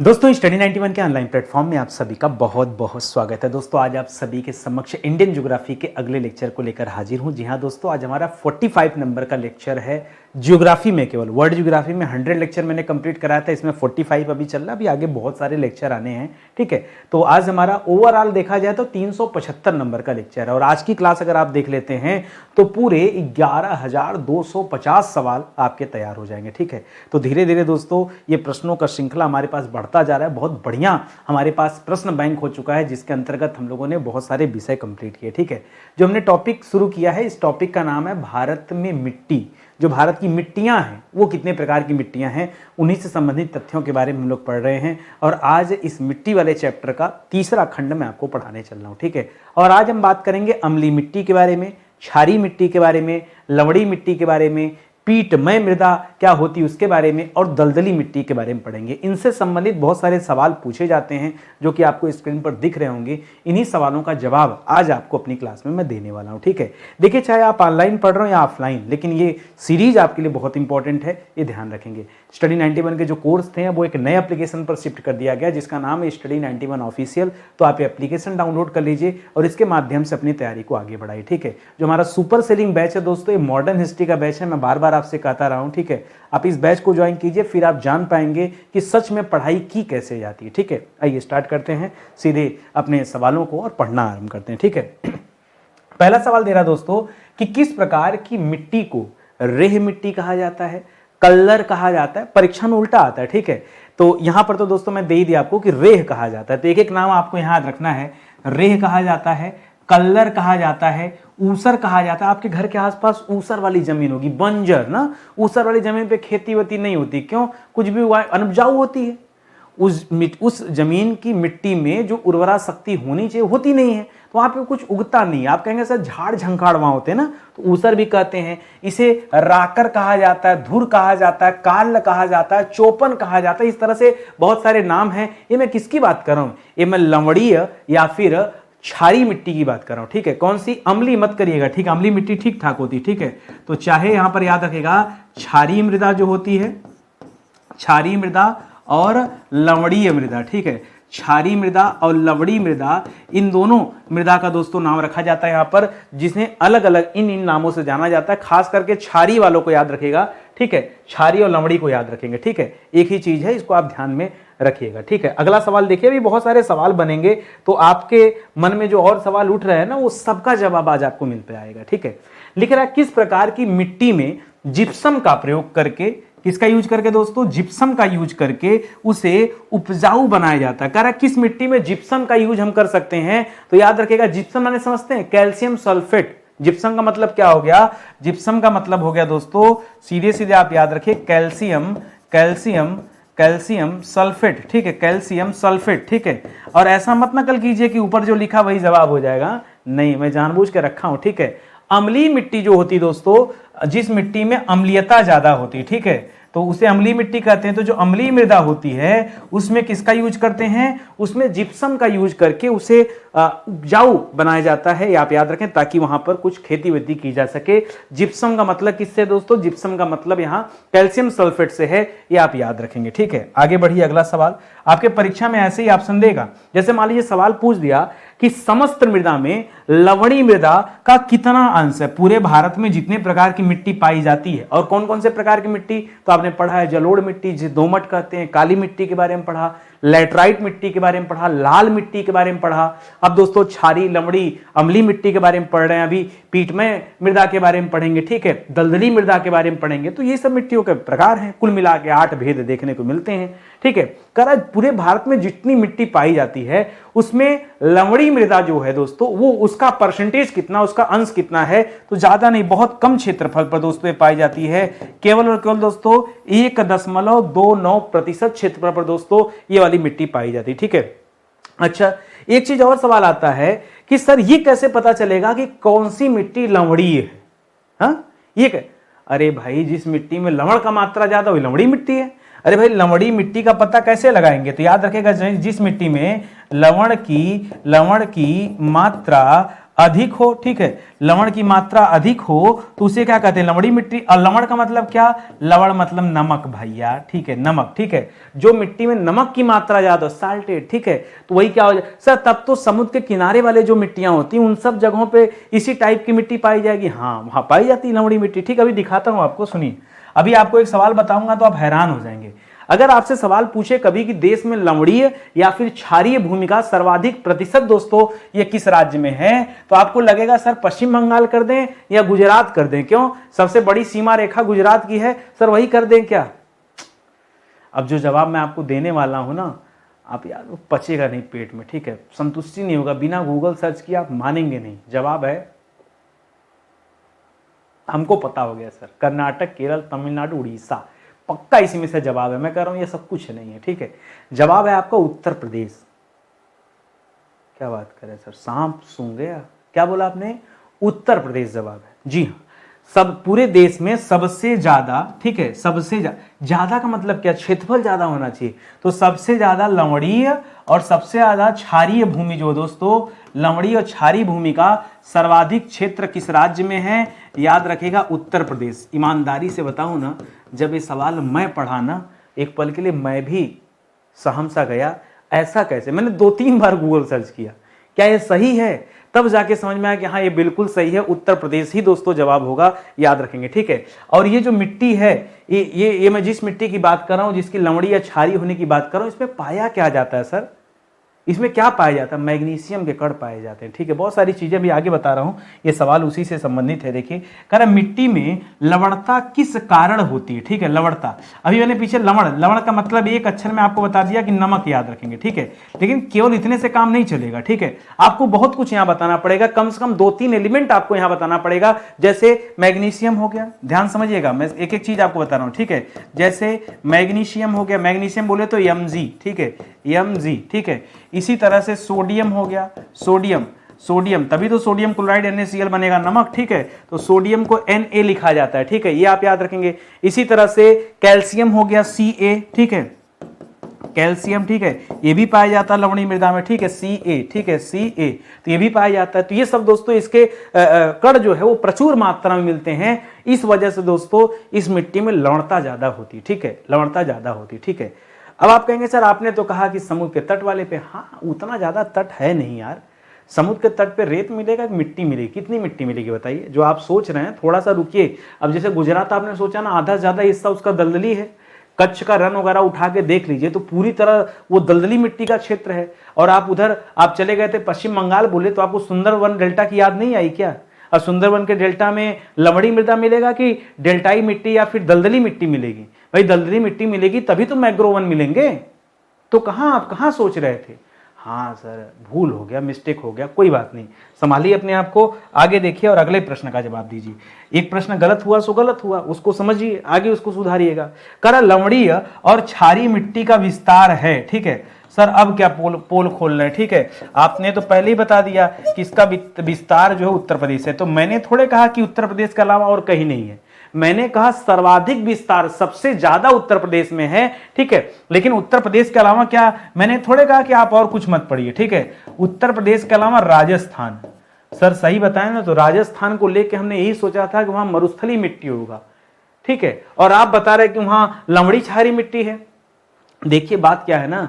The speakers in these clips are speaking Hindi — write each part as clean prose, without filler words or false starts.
दोस्तों स्टडी 91 के ऑनलाइन प्लेटफॉर्म में आप सभी का बहुत बहुत स्वागत है। दोस्तों आज आप सभी के समक्ष इंडियन ज्योग्राफी के अगले लेक्चर को लेकर हाजिर हूं। जी हां दोस्तों, आज हमारा 45 नंबर का लेक्चर है ज्योग्राफी में। केवल वर्ल्ड ज्योग्राफी में 100 लेक्चर मैंने कंप्लीट कराया था, इसमें 45 अभी चल रहा है, अभी आगे बहुत सारे लेक्चर आने हैं। ठीक है, तो आज हमारा ओवरऑल देखा जाए तो 375 नंबर का लेक्चर है और आज की क्लास अगर आप देख लेते हैं तो पूरे 11,250 सवाल आपके तैयार हो जाएंगे। ठीक है, तो धीरे धीरे दोस्तों ये प्रश्नों का श्रृंखला हमारे पास बढ़ता जा रहा है। बहुत बढ़िया हमारे पास प्रश्न बैंक हो चुका है जिसके अंतर्गत हम लोगों ने बहुत सारे विषय कंप्लीट किए। ठीक है, जो हमने टॉपिक शुरू किया है, इस टॉपिक का नाम है भारत में मिट्टी। जो भारत की मिट्टियां हैं वो कितने प्रकार की मिट्टियां हैं, उन्हीं से संबंधित तथ्यों के बारे में हम लोग पढ़ रहे हैं और आज इस मिट्टी वाले चैप्टर का तीसरा खंड मैं आपको पढ़ाने चल रहा हूं। ठीक है, और आज हम बात करेंगे अम्लीय मिट्टी के बारे में, क्षारीय मिट्टी के बारे में, लवड़ी मिट्टी के बारे में, पीटमय मृदा क्या होती है उसके बारे में और दलदली मिट्टी के बारे में पढ़ेंगे। इनसे संबंधित बहुत सारे सवाल पूछे जाते हैं जो कि आपको स्क्रीन पर दिख रहे होंगे। इन्हीं सवालों का जवाब आज आपको अपनी क्लास में मैं देने वाला हूं। ठीक है, देखिए चाहे आप ऑनलाइन पढ़ रहे हो या ऑफलाइन, लेकिन ये सीरीज आपके लिए बहुत इंपॉर्टेंट है, ये ध्यान रखेंगे। स्टडी 91 के जो कोर्स थे वो एक नए एप्लीकेशन पर शिफ्ट कर दिया गया जिसका नाम है स्टडी 91 ऑफिशियल। तो आप एप्लीकेशन डाउनलोड कर लीजिए और इसके माध्यम से अपनी तैयारी को आगे बढ़ाइए। ठीक है, जो हमारा सुपर सेलिंग बैच है दोस्तों, ये मॉडर्न हिस्ट्री का बैच है, मैं बार बार आपसे कहता रहा हूं। ठीक है, आप इस बैच को ज्वाइन कीजिए, फिर आप जान पाएंगे कि सच में पढ़ाई की कैसे जाती है। ठीक है, आइए स्टार्ट करते हैं सीधे अपने सवालों को और पढ़ना आरंभ करते हैं। ठीक है, पहला सवाल दे रहा दोस्तों कि किस प्रकार की मिट्टी को रेह मिट्टी कहा जाता है, कल्लर कहा जाता है। परीक्षा में उल्टा आता है। ठीक है, तो यहां पर तो दोस्तों मैं दे ही दिया आपको कि रेह कहा जाता है, तो एक एक नाम आपको यहां याद रखना है। रेह कहा जाता है, कल्लर कहा जाता है, ऊसर कहा जाता है। आपके घर के आसपास ऊसर वाली जमीन होगी, बंजर ना, ऊसर वाली जमीन पे खेती वेती नहीं होती। क्यों? कुछ भी हुआ अनउपजाऊ होती है। उस जमीन की मिट्टी में जो उर्वरा शक्ति होनी चाहिए होती नहीं है, तो वहां पे कुछ उगता नहीं है। आप कहेंगे सर झाड़ झंखाड़ वहां होते हैं ना, तो ऊसर भी कहते हैं। इसे राकर कहा जाता है, धुर कहा जाता है, काल कहा जाता है, चौपन कहा जाता है। इस तरह से बहुत सारे नाम हैं। ये मैं किसकी बात कर रहा हूं? ये मैं लवणीय या फिर क्षारीय मिट्टी की बात कर रहा हूं। ठीक है, कौन सी? अम्लीय मत करिएगा। ठीक है, अम्लीय मिट्टी ठीक ठाक होती है। ठीक है, तो चाहे यहां पर याद रखेगा क्षारीय मृदा जो होती है, क्षारीय मृदा और लवणीय मृदा। ठीक है, क्षारीय मृदा और लवणीय मृदा, इन दोनों मृदा का दोस्तों नाम रखा जाता है यहां पर, जिसने अलग अलग इन नामों से जाना जाता है। खास करके क्षारीय वालों को याद रखेगा। ठीक है, क्षारीय और लवणी को याद रखेंगे। ठीक है, एक ही चीज है, इसको आप ध्यान में रखिएगा। ठीक है, अगला सवाल देखिए। अभी बहुत सारे सवाल बनेंगे तो आपके मन में जो और सवाल उठ रहे हैं ना, वो सबका जवाब आज आपको मिल पाएगा। ठीक है, लिख रहा है किस प्रकार की मिट्टी में जिप्सम का प्रयोग करके, किसका यूज करके दोस्तों? जिप्सम का यूज करके उसे उपजाऊ बनाया जाता है। कह रहा है किस मिट्टी में जिप्सम का यूज हम कर सकते हैं, तो याद रखिएगा जिप्सम माने समझते हैं कैल्शियम सल्फेट। जिप्सम का मतलब क्या हो गया? जिप्सम का मतलब हो गया दोस्तों, सीधे सीधे आप याद रखिए, कैल्शियम कैल्शियम कैल्शियम सल्फेट। ठीक है, कैल्शियम सल्फेट। ठीक है, और ऐसा मत नकल कीजिए कि ऊपर जो लिखा वही जवाब हो जाएगा, नहीं, मैं जानबूझ के रखा हूं। ठीक है, अम्लीय मिट्टी जो होती दोस्तों, जिस मिट्टी में अम्लीयता ज्यादा होती, ठीक है, तो उसे अम्लीय मिट्टी कहते हैं। तो जो अम्लीय मृदा होती है उसमें किसका यूज करते हैं? उसमें जिप्सम का यूज करके उसे उपजाऊ बनाया जाता है। आप याद रखें, ताकि वहां पर कुछ खेती वेती की जा सके। जिप्सम का मतलब किससे दोस्तों? जिप्सम का मतलब यहां कैल्शियम सल्फेट से है, ये आप याद रखेंगे। ठीक है, आगे बढ़िए। अगला सवाल आपके परीक्षा में ऐसे ही ऑप्शन देगा। जैसे मान लीजिए सवाल पूछ दिया कि समस्त मृदा में लवणीय मृदा का कितना अंश है? पूरे भारत में जितने प्रकार की मिट्टी पाई जाती है, और कौन कौन से प्रकार की मिट्टी, तो आपने पढ़ा है जलोढ़ मिट्टी जिसे दोमट कहते हैं, काली मिट्टी के बारे में पढ़ा, लैटराइट मिट्टी के बारे में पढ़ा, लाल मिट्टी के बारे में पढ़ा। अब दोस्तों क्षारीय, लवणी, अम्लीय मिट्टी के बारे में पढ़ रहे हैं, अभी पीटमय मृदा के बारे में पढ़ेंगे। ठीक है, दलदली मृदा के बारे में पढ़ेंगे। तो ये सब मिट्टियों के प्रकार हैं, कुल मिला के 8 भेद देखने को मिलते हैं। ठीक है, कह पूरे भारत में जितनी मिट्टी पाई जाती है उसमें लवणीय मृदा जो है दोस्तों, वो उसका परसेंटेज कितना, उसका अंश कितना है, तो ज्यादा नहीं, बहुत कम क्षेत्रफल पर दोस्तों ये पाई जाती है। केवल और केवल दोस्तों 1.29% क्षेत्रफल पर दोस्तों ये वाली मिट्टी पाई जाती है। ठीक है, अच्छा एक चीज और सवाल आता है कि सर ये कैसे पता चलेगा कि कौन सी मिट्टी लवणीय है? हाँ, ये अरे भाई, जिस मिट्टी में लवण का मात्रा ज्यादा वही लवणीय मिट्टी है। अरे भाई, लवणीय मिट्टी का पता कैसे लगाएंगे? तो याद रखेगा जिस मिट्टी में लवण की मात्रा अधिक हो, ठीक है, लवण की मात्रा अधिक हो तो उसे क्या कहते हैं, लवणी मिट्टी। और लवण का मतलब क्या, लवण मतलब नमक भैया, ठीक है, नमक, ठीक है, जो मिट्टी में नमक की मात्रा ज्यादा, साल्टेड, ठीक है, तो वही क्या हो जाए सर, तब तो समुद्र के किनारे वाले जो मिट्टियां होती हैं उन सब जगहों पे इसी टाइप की मिट्टी पाई जाएगी। हाँ, वहां पाई जाती है लवणी मिट्टी, ठीक है। अभी दिखाता हूं आपको, सुनिए, अभी आपको एक सवाल बताऊंगा तो आप हैरान हो जाएंगे। अगर आपसे सवाल पूछे कभी कि देश में लवणीय या फिर क्षारीय भूमि का सर्वाधिक प्रतिशत दोस्तों ये किस राज्य में है, तो आपको लगेगा सर पश्चिम बंगाल कर दें या गुजरात कर दें। क्यों, सबसे बड़ी सीमा रेखा गुजरात की है, सर वही कर दें क्या। अब जो जवाब मैं आपको देने वाला हूं ना, आप यार वो पचेगा नहीं पेट में, ठीक है, संतुष्टि नहीं होगा, बिना गूगल सर्च किया आप मानेंगे नहीं। जवाब है, हमको पता हो गया सर, कर्नाटक, केरल, तमिलनाडु, उड़ीसा, पक्का इसी में से जवाब है। मैं कह रहा हूं ये सब कुछ नहीं है, ठीक है। जवाब है आपका उत्तर प्रदेश। क्या बात करें सर, सांप सूंघ गया, क्या बोला आपने, उत्तर प्रदेश जवाब है। जी हाँ, सब पूरे देश में सबसे ज्यादा, ठीक है, सबसे ज्यादा का मतलब क्या, क्षेत्रफल ज्यादा होना चाहिए, तो सबसे ज्यादा लवणीय और सबसे ज्यादा क्षारीय भूमि जो दोस्तों, लवणीय और क्षारीय भूमि का सर्वाधिक क्षेत्र किस राज्य में है, याद रखेगा उत्तर प्रदेश। ईमानदारी से बताऊं ना, जब ये सवाल मैं पढ़ा ना, एक पल के लिए मैं भी सहम सा गया, ऐसा कैसे, मैंने 2-3 बार गूगल सर्च किया क्या ये सही है, तब जाके समझ में आया कि हाँ ये बिल्कुल सही है, उत्तर प्रदेश ही दोस्तों जवाब होगा, याद रखेंगे, ठीक है। और ये जो मिट्टी है, ये मैं जिस मिट्टी की बात कर रहा हूं, जिसकी लवणीय या क्षारीय होने की बात कर रहा हूं, इसमें पाया क्या जाता है सर, इसमें क्या पाया जाता है, मैग्नीशियम के कण पाए जाते हैं, ठीक है। बहुत सारी चीजें भी आगे बता रहा हूं, ये सवाल उसी से संबंधित है। देखिए, कह रहा मिट्टी में लवणता किस कारण होती है, ठीक है, लवणता। अभी मैंने पीछे लवण का मतलब एक अक्षर में आपको बता दिया कि नमक, याद रखेंगे, ठीक है। लेकिन केवल इतने से काम नहीं चलेगा, ठीक है, आपको बहुत कुछ यहां बताना पड़ेगा, कम से कम 2-3 एलिमेंट आपको यहां बताना पड़ेगा। जैसे मैग्नीशियम हो गया, ध्यान समझिएगा, मैं एक एक चीज आपको बता रहा हूं, ठीक है। जैसे मैग्नीशियम हो गया, मैग्नीशियम बोले तो Mg, ठीक है, Mg, ठीक है। इसी तरह से सोडियम हो गया, सोडियम तभी तो सोडियम क्लोराइड NaCl बनेगा, नमक, ठीक है, तो सोडियम को Na लिखा जाता है, ठीक है, ये आप याद रखेंगे। इसी तरह से कैल्शियम हो गया Ca, ठीक है, कैल्शियम, ठीक है, ये भी पाया जाता है लवणीय मृदा में, ठीक है, Ca, ठीक है, Ca, तो ये भी पाया जाता है। तो ये सब दोस्तों इसके कण जो है वो प्रचुर मात्रा में मिलते हैं, इस वजह से दोस्तों इस मिट्टी में लवणता ज्यादा होती है, ठीक है, लवणता ज्यादा होती है, ठीक है। अब आप कहेंगे सर आपने तो कहा कि समुद्र के तट वाले पे, हाँ उतना ज्यादा तट है नहीं यार, समुद्र के तट पे रेत मिलेगा कि मिट्टी मिलेगी, कितनी मिट्टी मिलेगी बताइए, जो आप सोच रहे हैं थोड़ा सा रुकिए। अब जैसे गुजरात आपने सोचा ना, आधा से ज्यादा हिस्सा उसका दलदली है, कच्छ का रन वगैरह उठा के देख लीजिए तो पूरी तरह वो दलदली मिट्टी का क्षेत्र है। और आप उधर आप चले गए थे पश्चिम बंगाल बोले, तो आपको सुंदरवन डेल्टा की याद नहीं आई क्या, और सुंदरवन के डेल्टा में लवणी मृदा मिलेगा कि डेल्टाई मिट्टी या फिर दलदली मिट्टी मिलेगी, भाई दलदली मिट्टी मिलेगी तभी तो मैग्रोवन मिलेंगे। तो कहां आप कहां सोच रहे थे, हाँ सर भूल हो गया, मिस्टेक हो गया, कोई बात नहीं, संभालिए अपने आप को, आगे देखिए और अगले प्रश्न का जवाब दीजिए। एक प्रश्न गलत हुआ सो गलत हुआ, उसको समझिए, आगे उसको सुधारिएगा। करा लवणीय और क्षारीय मिट्टी का विस्तार है, ठीक है सर, अब क्या पोल खोल रहे हैं, ठीक है, आपने तो पहले ही बता दिया कि इसका विस्तार जो है उत्तर प्रदेश है, तो मैंने थोड़े कहा कि उत्तर प्रदेश के अलावा और कहीं नहीं है, मैंने कहा सर्वाधिक विस्तार सबसे ज्यादा उत्तर प्रदेश में है, ठीक है। लेकिन उत्तर प्रदेश के अलावा क्या, मैंने थोड़े कहा कि आप और कुछ मत पढ़िए, ठीक है, उत्तर प्रदेश के अलावा राजस्थान, सर सही बताएं ना, तो राजस्थान को लेकर हमने यही सोचा था कि वहां मरुस्थली मिट्टी होगा, ठीक है, और आप बता रहे कि वहां लवणी क्षारीय मिट्टी है। देखिए बात क्या है ना,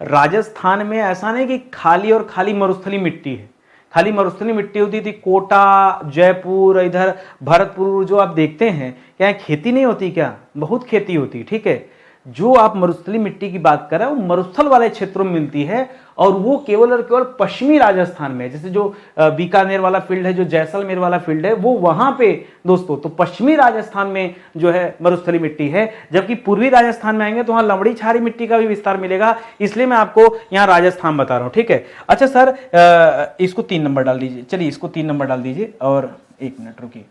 राजस्थान में ऐसा नहीं कि खाली और खाली मरुस्थली मिट्टी है, खाली मरुस्थली मिट्टी होती थी, कोटा, जयपुर, इधर भरतपुर जो आप देखते हैं, क्या खेती नहीं होती क्या, बहुत खेती होती, ठीक है। जो आप मरुस्थली मिट्टी की बात कर रहे हैं वो मरुस्थल वाले क्षेत्रों में मिलती है, और वो केवल और केवल पश्चिमी राजस्थान में, जैसे जो बीकानेर वाला फील्ड है, जो जैसलमेर वाला फील्ड है, वो वहां पे दोस्तों, तो पश्चिमी राजस्थान में जो है मरुस्थली मिट्टी है, जबकि पूर्वी राजस्थान में आएंगे तो वहां लवणी क्षारीय मिट्टी का भी विस्तार मिलेगा, इसलिए मैं आपको यहाँ राजस्थान बता रहा हूँ, ठीक है। अच्छा सर इसको 3 नंबर डाल दीजिए, चलिए इसको 3 नंबर डाल दीजिए, और 1 मिनट रुकिए,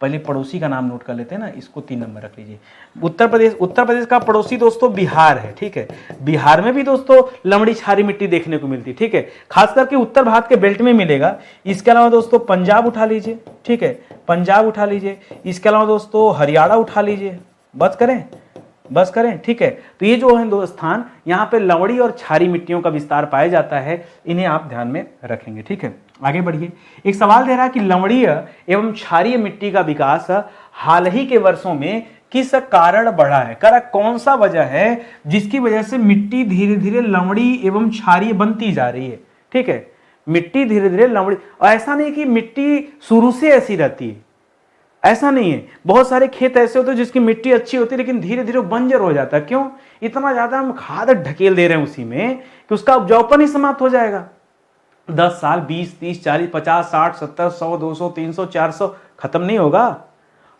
पहले पड़ोसी का नाम नोट कर लेते हैं ना, इसको 3 नंबर रख लीजिए। उत्तर प्रदेश का पड़ोसी दोस्तों बिहार है, ठीक है, बिहार में भी दोस्तों लवणी क्षारीय मिट्टी देखने को मिलती है, ठीक है, खास करके उत्तर भारत के बेल्ट में मिलेगा। इसके अलावा दोस्तों पंजाब उठा लीजिए, ठीक है, पंजाब उठा लीजिए, इसके अलावा दोस्तों हरियाणा उठा लीजिए, बस करें, ठीक है। तो ये जो है दो स्थान, यहाँ पे लवणी और क्षारीय मिट्टियों का विस्तार पाया जाता है, इन्हें आप ध्यान में रखेंगे, ठीक है। आगे बढ़िए। एक सवाल दे रहा है कि लवणीय एवं क्षारीय मिट्टी का विकास हाल ही के वर्षों में किस कारण बढ़ा है? करा कौन सा वजह है जिसकी वजह से मिट्टी धीरे धीरे लवणी एवं क्षारीय बनती जा रही है? ठीक है, मिट्टी धीरे धीरे लवणी, और ऐसा नहीं कि मिट्टी शुरू से ऐसी रहती है, ऐसा नहीं है। बहुत सारे खेत ऐसे होते हैं जिसकी मिट्टी अच्छी होती है लेकिन धीरे धीरे बंजर हो जाता है। क्यों? इतना ज्यादा हम खाद ढकेल दे रहे हैं उसी में कि उसका उपजाऊपन ही समाप्त हो जाएगा। 10 साल 20 30 40 50 60 70 100 200 300 400 खत्म नहीं होगा,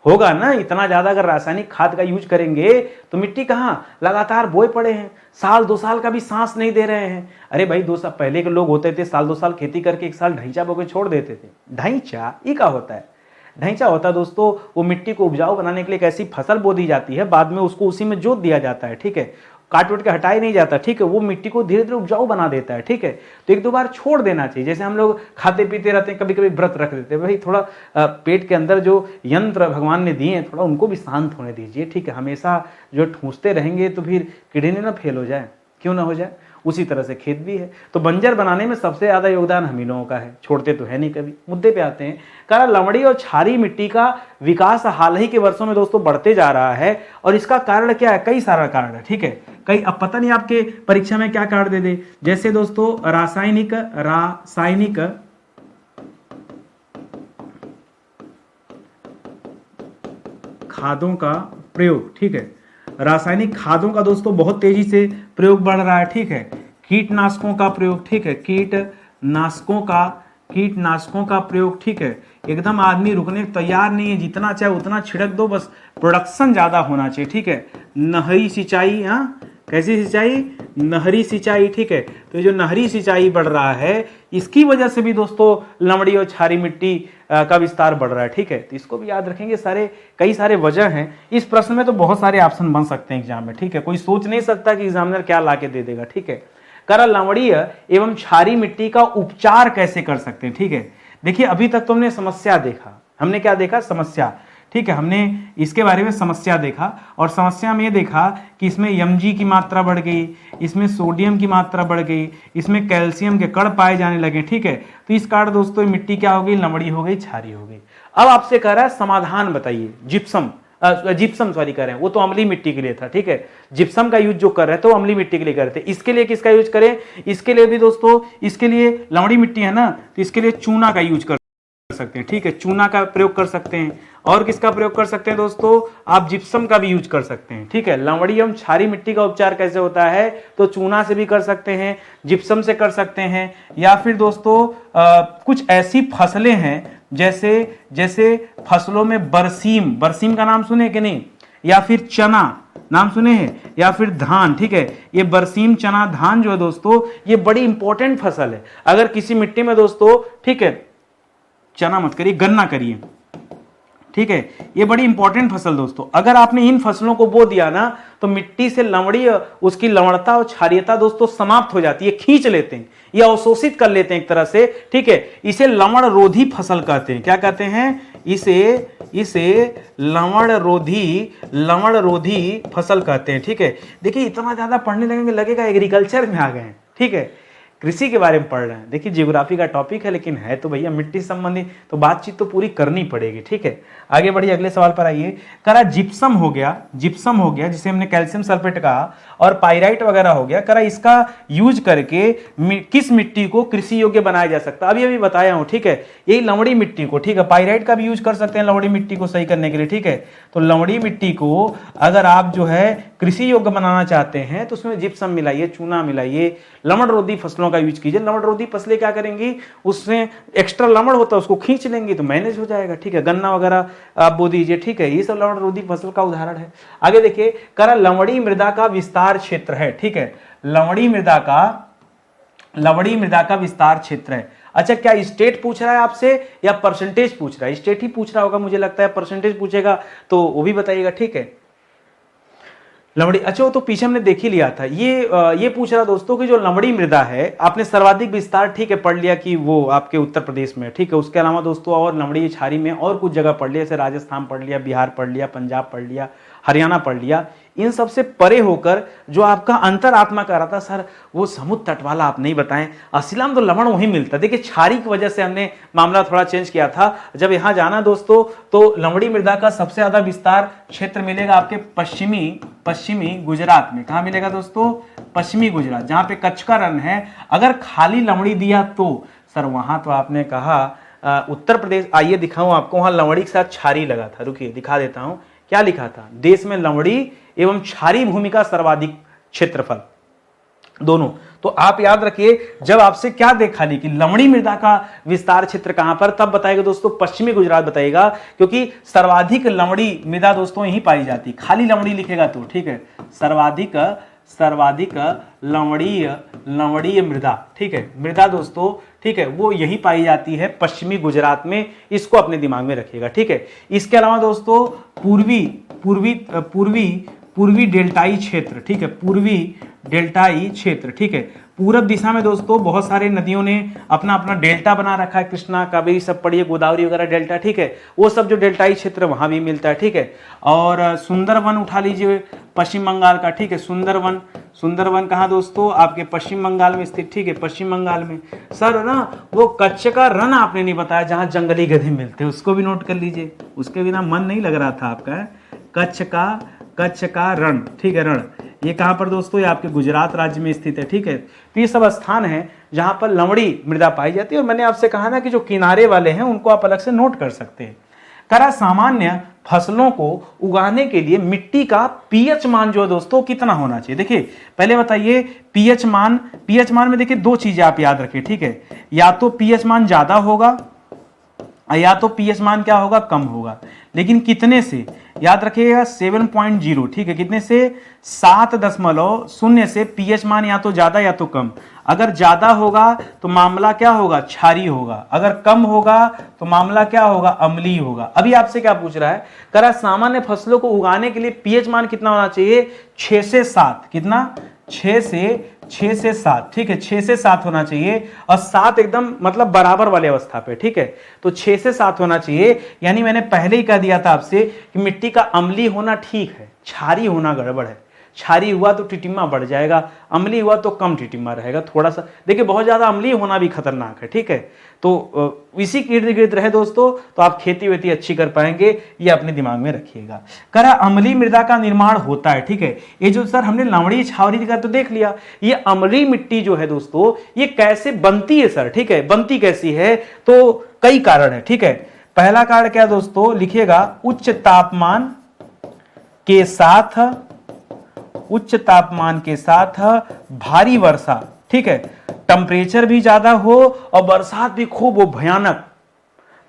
होगा ना। इतना ज्यादा अगर रासायनिक खाद का यूज करेंगे तो मिट्टी कहां, लगातार बोए पड़े हैं, साल 2 साल का भी सांस नहीं दे रहे हैं। अरे भाई 2 साल पहले के लोग होते थे साल 2 साल खेती करके 1 साल ढैंचा बोके छोड़ देते थे। ढैंचा ये क्या होता है? ढैंचा होता है दोस्तों वो मिट्टी को उपजाऊ बनाने के लिए एक ऐसी फसल बो दी जाती है, बाद में उसको उसी में जोत दिया जाता है। ठीक है, काट वट के हटाया नहीं जाता। ठीक है, वो मिट्टी को धीरे धीरे उपजाऊ बना देता है। ठीक है, तो 1-2 बार छोड़ देना चाहिए। जैसे हम लोग खाते पीते रहते हैं, कभी कभी व्रत रख देते हैं, भाई थोड़ा पेट के अंदर जो यंत्र भगवान ने दिए हैं थोड़ा उनको भी शांत होने दीजिए। ठीक है, हमेशा जो ठूंसते रहेंगे तो फिर किडनी ना फेल हो जाए, क्यों ना हो जाए। उसी तरह से खेत भी है, तो बंजर बनाने में सबसे ज्यादा योगदान हम ही लोगों का है, छोड़ते तो है नहीं कभी। मुद्दे पे आते हैं, कारण लवणी और क्षारीय मिट्टी का विकास हाल ही के वर्षों में दोस्तों बढ़ते जा रहा है, और इसका कारण क्या है? कई सारा कारण है। ठीक है, कई, अब पता नहीं आपके परीक्षा में क्या कारण दे दे। जैसे दोस्तों रासायनिक खादों का प्रयोग। ठीक है, रासायनिक खादों का दोस्तों बहुत तेजी से प्रयोग बढ़ रहा है। ठीक है, कीटनाशकों का प्रयोग। ठीक है, कीटनाशकों का प्रयोग। ठीक है, एकदम आदमी रुकने तैयार नहीं है, जितना चाहे उतना छिड़क दो, बस प्रोडक्शन ज्यादा होना चाहिए। ठीक है, नहरी सिंचाई, हाँ कैसी सिंचाई? नहरी सिंचाई। ठीक है, तो ये जो नहरी सिंचाई बढ़ रहा है इसकी वजह से भी दोस्तों लवणी और क्षारीय मिट्टी का विस्तार बढ़ रहा है। ठीक है, तो इसको भी याद रखेंगे। कई सारे वजह हैं। इस प्रश्न में तो बहुत सारे ऑप्शन बन सकते हैं एग्जाम में। ठीक है, कोई सोच नहीं सकता कि एग्जामिनर क्या ला के दे देगा। ठीक है, करा लवणीय एवं क्षारीय मिट्टी का उपचार कैसे कर सकते हैं? ठीक है, देखिए अभी तक तुमने समस्या देखा, हमने क्या देखा? समस्या। ठीक है, हमने इसके बारे में समस्या देखा, और समस्या में ये देखा कि इसमें Mg की मात्रा बढ़ गई, इसमें सोडियम की मात्रा बढ़ गई, इसमें कैल्शियम के कण पाए जाने लगे। ठीक है, तो इस कारण दोस्तों मिट्टी क्या हो गई? लवणी हो गई, क्षारीय हो गई। अब आपसे कह रहा है समाधान बताइए। जिप्सम सॉरी कर रहे हैं, वो तो अम्लीय मिट्टी के लिए था। ठीक है, जिप्सम का यूज जो कर रहे थे वो अम्लीय मिट्टी के लिए कर रहे थे। इसके लिए किसका यूज करें? इसके लिए भी दोस्तों, इसके लिए लवणी मिट्टी है ना, तो इसके लिए चूना का यूज कर सकते हैं। ठीक है, चूना का प्रयोग कर सकते हैं। और किसका प्रयोग कर सकते हैं दोस्तों? आप जिप्सम का भी यूज कर सकते हैं। ठीक है, लवणी एवं क्षारीय मिट्टी का उपचार कैसे होता है? तो चूना से भी कर सकते हैं, जिप्सम से कर सकते हैं, या फिर दोस्तों कुछ ऐसी फसलें हैं जैसे फसलों में बरसीम का नाम सुने कि नहीं, या फिर चना नाम सुने हैं, या फिर धान। ठीक है, ये बरसीम, चना, धान जो है दोस्तों ये बड़ी इंपॉर्टेंट फसल है। अगर किसी मिट्टी में दोस्तों, ठीक है, चना मत करिए, गन्ना करिए। ठीक है, ये बड़ी इंपॉर्टेंट फसल दोस्तों, अगर आपने इन फसलों को बो दिया ना तो मिट्टी से लवणी, उसकी लवणता और क्षारीयता दोस्तों समाप्त हो जाती है, खींच लेते हैं या अवशोषित कर लेते हैं एक तरह से। ठीक है, इसे लवण रोधी फसल कहते हैं। क्या कहते हैं? इसे लवण रोधी फसल कहते हैं। ठीक है, देखिए इतना ज्यादा पढ़ने लगेगा एग्रीकल्चर में आ गए हैं। ठीक है, कृषि के बारे में पढ़ रहे हैं। देखिए जियोग्राफी का टॉपिक है लेकिन है तो भैया मिट्टी से संबंधित, तो बातचीत तो पूरी करनी पड़ेगी। ठीक है, आगे बढ़िए, अगले सवाल पर आइए। करा जिप्सम हो गया जिसे हमने कैल्शियम सल्फेट कहा, और पाइराइट वगैरह हो गया, करा इसका यूज करके किस मिट्टी को कृषि योग्य बनाया जा सकता है? अभी बताया हूं। ठीक है, यही लवणी मिट्टी को। ठीक है, पाइराइट का भी यूज कर सकते हैं लवणी मिट्टी को सही करने के लिए। ठीक है, तो लवणी मिट्टी को अगर आप जो है कृषि योग्य बनाना चाहते हैं तो उसमें जिप्सम मिलाइए, चूना मिलाइए, लवण रोधी फसलों का यूज कीजिए। लवण रोधी फसलें क्या करेंगी? उसमें एक्स्ट्रा लवण होता है उसको खींच लेंगी तो मैनेज हो जाएगा। ठीक है, गन्ना वगैरह आप बो दीजिए। ठीक है, ये सब लवण रोधी फसल का उदाहरण है। आगे देखिए, करा लवणी मृदा का विस्तार क्षेत्र है। ठीक है, लवणी मृदा का विस्तार क्षेत्र है। अच्छा, क्या स्टेट पूछ रहा है आपसे या परसेंटेज पूछ रहा है? स्टेट ही पूछ रहा होगा मुझे लगता है, परसेंटेज पूछेगा तो वो भी बताइएगा। ठीक है, लवणी, अच्छा वो तो पीछे हमने देख ही लिया था। ये पूछ रहा दोस्तों कि जो लवणी मृदा है, आपने सर्वाधिक विस्तार ठीक है पढ़ लिया कि वो आपके उत्तर प्रदेश में। ठीक है, उसके अलावा दोस्तों और लवणी क्षारीय में और कुछ जगह पढ़ लिया, जैसे राजस्थान पढ़ लिया, बिहार पढ़ लिया, पंजाब पढ़ लिया, हरियाणा पढ़ लिया। इन सबसे परे होकर जो आपका अंतरात्मा कह रहा था सर वो समुद्र तट वाला आप नहीं बताएं, असला में तो लवण वहीं मिलता है। देखिए क्षारी की वजह से हमने मामला थोड़ा चेंज किया था। जब यहाँ जाना दोस्तों तो लवणी मृदा का सबसे ज्यादा विस्तार क्षेत्र मिलेगा आपके पश्चिमी गुजरात में। कहाँ मिलेगा दोस्तों? पश्चिमी गुजरात, जहां पे कच्छ का रण है। अगर खाली लवणी दिया तो सर वहां तो आपने कहा उत्तर प्रदेश। आइए दिखाऊं आपको, वहां लवणी के साथ क्षारी लगा था। रुकिए दिखा देता हूं क्या लिखा था। देश में लवणी एवं क्षारी भूमि का सर्वाधिक क्षेत्रफल दोनों। तो आप याद रखिए जब आपसे क्या देखा ली कि लवणी मृदा का विस्तार क्षेत्र कहां पर, तब बताएगा दोस्तों पश्चिमी गुजरात बताएगा, क्योंकि सर्वाधिक लवणी मृदा दोस्तों यहीं पाई जाती। खाली लवणी लिखेगा तो ठीक है, सर्वाधिक लवणीय मृदा, ठीक है, मृदा दोस्तों, ठीक है, वो यही पाई जाती है पश्चिमी गुजरात में। इसको अपने दिमाग में रखिएगा, ठीक है। इसके अलावा दोस्तों पूर्वी डेल्टाई क्षेत्र, ठीक है, पूर्वी डेल्टाई क्षेत्र, ठीक है। पूरब दिशा में दोस्तों बहुत सारे नदियों ने अपना अपना डेल्टा बना रखा है, कृष्णा, कावेरी सब पढ़िए, गोदावरी वगैरह डेल्टा, ठीक है। वो सब जो डेल्टाई क्षेत्र वहां भी मिलता है, ठीक है। और सुंदरवन उठा लीजिए पश्चिम बंगाल का, ठीक है। सुंदरवन कहाँ दोस्तों? आपके पश्चिम बंगाल में स्थित, ठीक है, पश्चिम बंगाल में। सर ना वो कच्छ का रण आपने नहीं बताया जहां जंगली गधे मिलते हैं, उसको भी नोट कर लीजिए, उसके बिना मन नहीं लग रहा था आपका। कच्छ का रण, ठीक है, रण ये कहां पर दोस्तों? ये आपके गुजरात राज्य में स्थित है, ठीक है। तो ये सब स्थान है जहां पर लवणी मृदा पाई जाती है। और मैंने आपसे कहा ना कि जो किनारे वाले हैं उनको आप अलग से नोट कर सकते हैं। करा सामान्य फसलों को उगाने के लिए मिट्टी का पीएच मान जो है दोस्तों कितना होना चाहिए? देखिए पहले बताइए पीएच मान में देखिए दो चीजें आप याद रखिए, ठीक है। या तो पीएच मान ज्यादा होगा या तो पीएच मान क्या होगा? कम होगा। लेकिन कितने से? याद रखिएगा 7.0, ठीक है, कितने से? 7.0 से पीएच मान या तो ज्यादा या तो कम। अगर ज्यादा होगा तो मामला क्या होगा? क्षारीय होगा। अगर कम होगा तो मामला क्या होगा? अम्लीय होगा। अभी आपसे क्या पूछ रहा है? करा सामान्य फसलों को उगाने के लिए पीएच मान कितना होना चाहिए? 6 से 7। कितना? 6 से 7, ठीक है, 6 से 7 होना चाहिए। और 7 एकदम मतलब बराबर वाले अवस्था पे, ठीक है। तो 6 से 7 होना चाहिए। यानी मैंने पहले ही कह दिया था आपसे कि मिट्टी का अम्लीय होना ठीक है, क्षारीय होना गड़बड़ है। क्षारीय हुआ तो टिटिम्मा बढ़ जाएगा, अम्लीय हुआ तो कम टिटिम्मा रहेगा थोड़ा सा। देखिए बहुत ज्यादा अम्लीय होना भी खतरनाक है, ठीक है। तो इसी के इर्द गिर्द रहे दोस्तों तो आप खेती वेती अच्छी कर पाएंगे, ये अपने दिमाग में रखिएगा। करा अम्लीय मृदा का निर्माण होता है, ठीक है। ये जो सर हमने लवणी क्षारीय का तो देख लिया, ये अम्लीय मिट्टी जो है दोस्तों ये कैसे बनती है सर? ठीक है, बनती कैसी है? तो कई कारण है, ठीक है। पहला कारण क्या दोस्तों? लिखिएगा उच्च तापमान के साथ भारी वर्षा, ठीक है। टेम्परेचर भी ज्यादा हो और बरसात भी खूब हो, भयानक।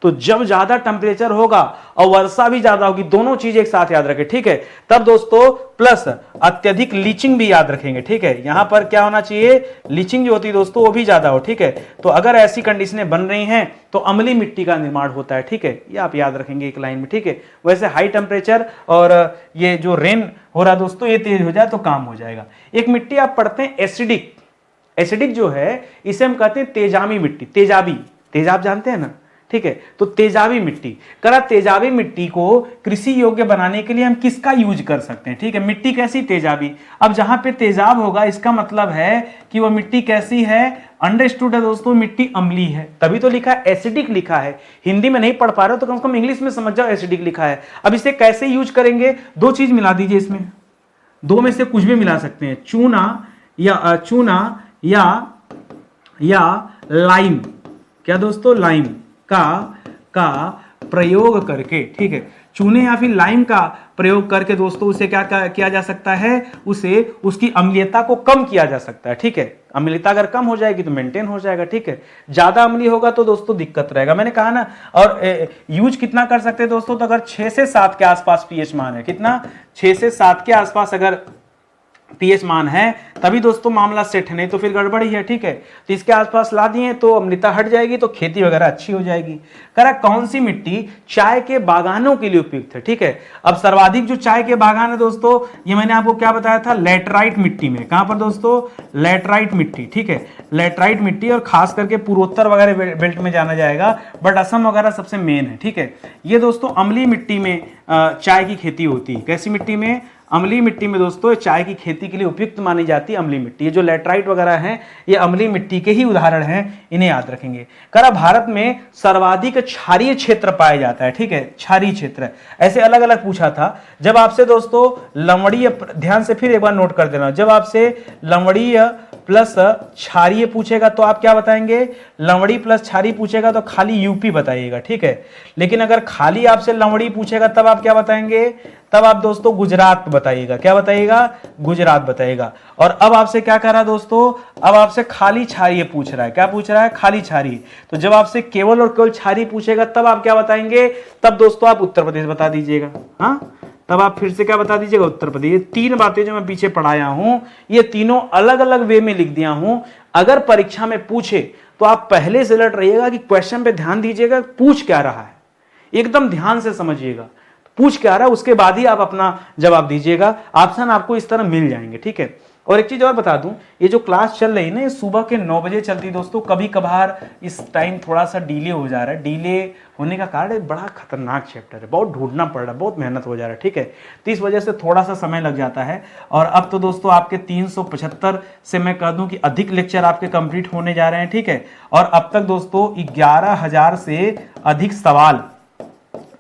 तो जब ज्यादा टेम्परेचर होगा और वर्षा भी ज्यादा होगी, दोनों चीज एक साथ याद रखें, ठीक है। तब दोस्तों प्लस अत्यधिक लीचिंग भी याद रखेंगे, ठीक है। यहां पर क्या होना चाहिए? लीचिंग जो होती है दोस्तों वो भी ज्यादा हो, ठीक है। तो अगर ऐसी कंडीशनें बन रही हैं तो अम्लीय मिट्टी का निर्माण होता है, ठीक है। ये आप याद रखेंगे एक लाइन में, ठीक है। वैसे हाई टेम्परेचर और ये जो रेन हो रहा है दोस्तों ये तेज हो जाए तो काम हो जाएगा। एक मिट्टी आप पढ़ते हैं एसिडिक जो है इसे हम कहते हैं तेजाबी मिट्टी। तेजाब जानते हैं ना, ठीक है। तो तेजाबी मिट्टी, करा तेजाबी मिट्टी को कृषि योग्य बनाने के लिए हम किसका यूज कर सकते हैं? ठीक है, मिट्टी कैसी? तेजाबी। अब जहां पे तेजाब होगा इसका मतलब है कि वह मिट्टी कैसी है? अंडरस्टूड है दोस्तों, मिट्टी अम्लीय है। तभी तो लिखा है एसिडिक लिखा है। हिंदी में नहीं पढ़ पा रहे हो तो कम से कम इंग्लिश में समझ जाओ एसिडिक लिखा है। अब इसे कैसे यूज करेंगे? दो चीज मिला दीजिए इसमें, दो में से कुछ भी मिला सकते हैं, चूना या लाइम। क्या दोस्तों? लाइम का प्रयोग करके, ठीक है। चूने या फिर लाइम का प्रयोग करके दोस्तों उसे क्या किया जा सकता है? उसकी अम्लीयता को कम किया जा सकता है, ठीक है। अम्लीयता अगर कम हो जाएगी तो मेंटेन हो जाएगा, ठीक है। ज्यादा अम्लीय होगा तो दोस्तों दिक्कत रहेगा, मैंने कहा ना। और यूज कितना कर सकते हैं दोस्तों? तो अगर 6 से 7 के आसपास पीएच मान है, कितना? 6 से 7 के आसपास अगर पीएच मान है तभी दोस्तों मामला सेट है, नहीं तो फिर गड़बड़ी है, ठीक है। तो इसके आसपास ला दिए तो अम्लता हट जाएगी तो खेती वगैरह अच्छी हो जाएगी। करा कौन सी मिट्टी चाय के बागानों के लिए उपयुक्त है? ठीक है। अब सर्वाधिक जो चाय के बागान है दोस्तों ये मैंने आपको क्या बताया था? लैटराइट मिट्टी में। कहां पर दोस्तों? लैटराइट मिट्टी, ठीक है। लैटराइट मिट्टी और खास करके पूर्वोत्तर वगैरह बेल्ट में जाना जाएगा, बट असम वगैरह सबसे मेन है, ठीक है। ये दोस्तों अम्लीय मिट्टी में चाय की खेती होती है। कैसी मिट्टी में? अम्लीय मिट्टी में दोस्तों चाय की खेती के लिए उपयुक्त मानी जाती है अम्लीय मिट्टी। ये जो लैटराइट वगैरह हैं ये अम्लीय मिट्टी के ही उदाहरण हैं, इन्हें याद रखेंगे। करा भारत में सर्वाधिक क्षारीय क्षेत्र पाया जाता है, ठीक है, क्षारीय क्षेत्र ऐसे अलग अलग पूछा था। जब आपसे दोस्तों लवणीय, ध्यान से फिर एक बार नोट कर देना, जब आपसे लवणीय प्लस क्षारीय पूछेगा तो आप क्या बताएंगे, लवणीय प्लस क्षारीय पूछेगा तो खाली यूपी बताइएगा, ठीक है। लेकिन अगर खाली आपसे लवणीय पूछेगा तब आप क्या बताएंगे, तब आप दोस्तों गुजरात बताइएगा। क्या बताइएगा, गुजरात बताइएगा। और अब आपसे क्या कर रहा है दोस्तों, अब आपसे खाली क्षारीय पूछ रहा है। क्या पूछ रहा है, खाली क्षारीय। तो जब आपसे केवल और केवल क्षारीय पूछेगा तब आप क्या बताएंगे, तब दोस्तों आप उत्तर प्रदेश बता दीजिएगा। हाँ, तब आप फिर से क्या बता दीजिएगा, उत्तर प्रदेश। ये तीन बातें जो मैं पीछे पढ़ाया हूं ये तीनों अलग अलग वे में लिख दिया हूं। अगर परीक्षा में पूछे तो आप पहले से अलर्ट रहिएगा कि क्वेश्चन पे ध्यान दीजिएगा, पूछ क्या रहा है, एकदम ध्यान से समझिएगा, पूछ क्या रहा है, उसके बाद ही आप अपना जवाब दीजिएगा। ऑप्शन आपको इस तरह मिल जाएंगे, ठीक है। और एक चीज और बता दूं, ये जो क्लास चल रही है ना ये सुबह के 9 बजे चलती है दोस्तों। कभी कभार इस टाइम थोड़ा सा डिले हो जा रहा है। डिले होने का कारण बड़ा खतरनाक चैप्टर है, बहुत ढूंढना पड़ रहा है, बहुत मेहनत हो जा रहा है, ठीक है। तो इस वजह से थोड़ा सा समय लग जाता है। और अब तो दोस्तों आपके 375 से मैं कह दूं कि अधिक लेक्चर आपके कंप्लीट होने जा रहे हैं, ठीक है। और अब तक दोस्तों 11,000 से अधिक सवाल,